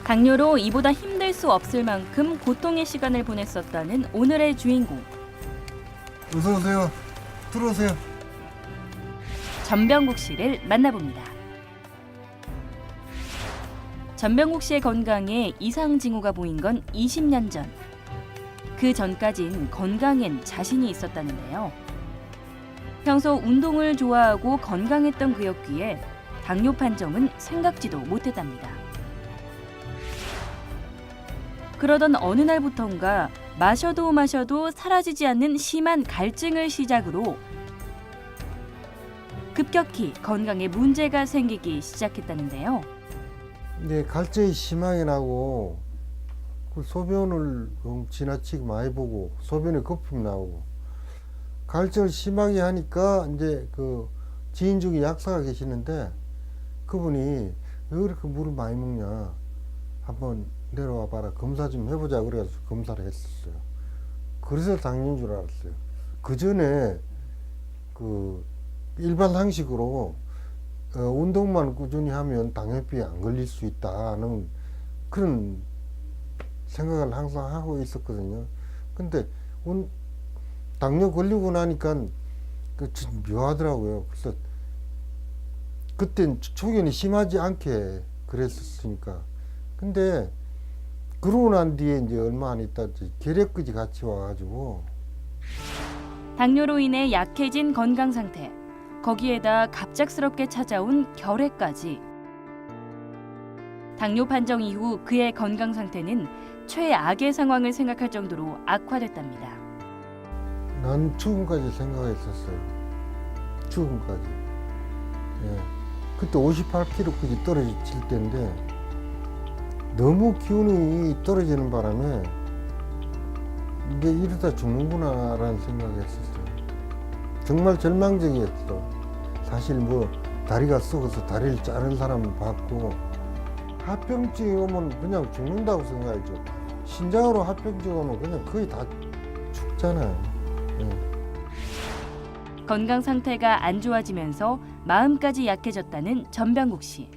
당뇨로 이보다 힘들 수 없을 만큼 고통의 시간을 보냈었다는 오늘의 주인공. 어서 오세요. 들어오세요. 전병국 씨를 만나봅니다. 전병국 씨의 건강에 이상 징후가 보인 건 20년 전. 그 전까진 건강엔 자신이 있었다는데요. 평소 운동을 좋아하고 건강했던 그였기에 당뇨 판정은 생각지도 못했답니다. 그러던 어느 날부턴가 마셔도 사라지지 않는 심한 갈증을 시작으로 급격히 건강에 문제가 생기기 시작했다는데요. 이제 갈증이 심하게 나고 그 소변을 지나치게 많이 보고 소변에 거품이 나오고 갈증을 심하게 하니까 이제 그 지인 중에 약사가 계시는데 그분이 왜 그렇게 물을 많이 먹냐 한번 내려와 봐라 검사 좀 해보자 그래가지고 검사를 했었어요. 그래서 당뇨인 줄 알았어요. 그 전에 그 일반 상식으로 운동만 꾸준히 하면 당뇨병에 안 걸릴 수 있다는 그런 생각을 항상 하고 있었거든요. 근데 당뇨 걸리고 나니까 좀 묘하더라고요. 그래서 그땐 초견이 심하지 않게 그랬었으니까. 근데 그러고 난 뒤에 이제 얼마 안 있다 결핵까지 같이 와가지고 당뇨로 인해 약해진 건강 상태, 거기에다 갑작스럽게 찾아온 결핵까지. 당뇨 판정 이후 그의 건강 상태는 최악의 상황을 생각할 정도로 악화됐답니다. 난 죽음까지 생각했었어요. 죽음까지. 예. 그때 58kg까지 떨어질 때인데 너무 기운이 떨어지는 바람에 이제 이러다 죽는구나라는 생각을 했었어요. 정말 절망적이었어. 사실 뭐 다리가 썩어서 다리를 자른 사람을 봤고 합병증이 오면 그냥 죽는다고 생각하죠. 신장으로 합병증 오면 그냥 거의 다 죽잖아요. 예. 건강 상태가 안 좋아지면서 마음까지 약해졌다는 전병국 씨.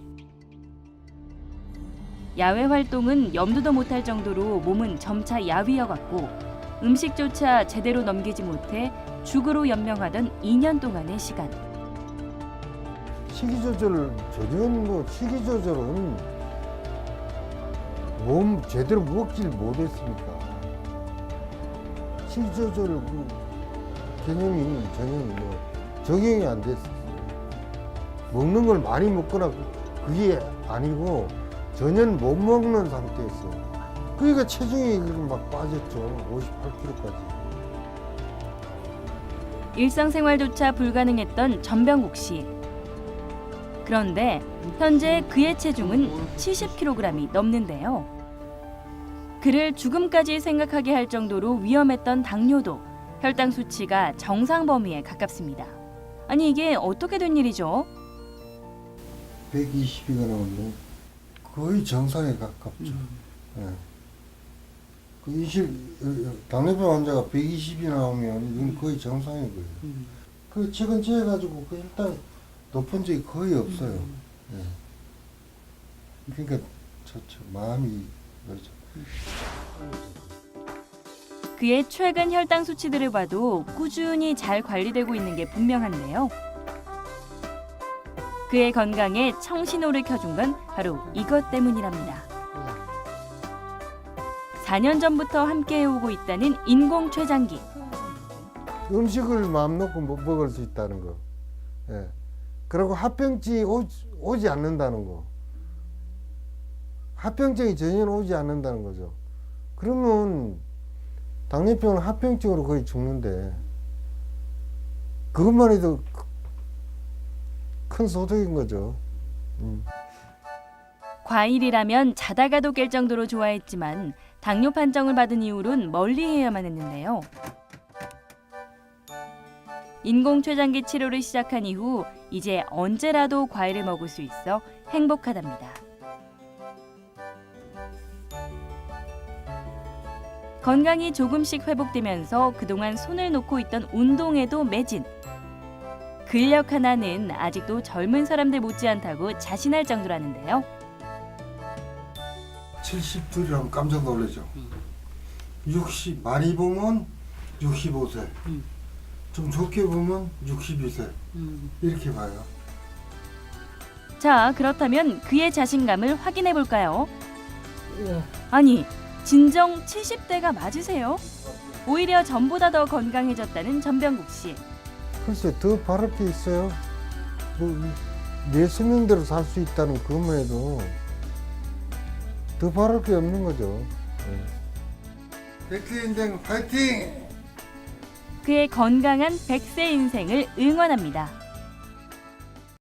야외 활동은 염두도 못할 정도로 몸은 점차 야위어갔고 음식조차 제대로 넘기지 못해 죽으로 연명하던 2년 동안의 시간. 식이 조절은 몸 제대로 먹질 못했으니까 식이 조절 그 개념이 전혀 적용이 안 됐었어요. 먹는 걸 많이 먹거나 그게 아니고 전혀 못 먹는 상태였어요. 그러니까 체중이 막 빠졌죠. 58kg까지. 일상생활조차 불가능했던 전병국 씨. 그런데 현재 그의 체중은 70kg이 넘는데요. 그를 죽음까지 생각하게 할 정도로 위험했던 당뇨도 혈당 수치가 정상 범위에 가깝습니다. 아니 이게 어떻게 된 일이죠? 120이가 나오는데 거의 정상에 가깝죠. 예. 당뇨병 환자가 120이 나오면 이건 거의 정상이고요. 그 최근 재가지고 그 일단 높은 적이 거의 없어요. 예. 그러니까 마음이 그렇죠. 그의 최근 혈당 수치들을 봐도 꾸준히 잘 관리되고 있는 게 분명한데요. 그의 건강에 청신호를 켜준 건 바로 이것 때문이랍니다. 4년 전부터 함께 해오고 있다는 인공 췌장기. 음식을 마음 놓고 못 먹을 수 있다는 거. 예. 그리고 합병증이 오지 않는다는 거. 합병증이 전혀 오지 않는다는 거죠. 그러면 당뇨병은 합병증으로 거의 죽는데 그것만 해도 큰 소득인 거죠. 과일이라면 자다가도 깰 정도로 좋아했지만 당뇨 판정을 받은 이후론 멀리해야만 했는데요. 인공 췌장기 치료를 시작한 이후 이제 언제라도 과일을 먹을 수 있어 행복하답니다. 건강이 조금씩 회복되면서 그동안 손을 놓고 있던 운동에도 매진. 근력 하나는 아직도 젊은 사람들 못지않다고 자신할 정도라는데요. 70둘이라면 깜짝 놀라죠. 60 많이 보면 65세, 좀 좋게 보면 62세 이렇게 봐요. 자, 그렇다면 그의 자신감을 확인해 볼까요? 예. 아니, 진정 70대가 맞으세요? 오히려 전보다 더 건강해졌다는 전병국 씨. 글쎄 더 바랄 게 있어요. 내 수명대로 살 수 있다는 그것만 해도 더 바랄 게 없는 거죠. 백세 인생 파이팅! 그의 건강한 100세 인생을 응원합니다.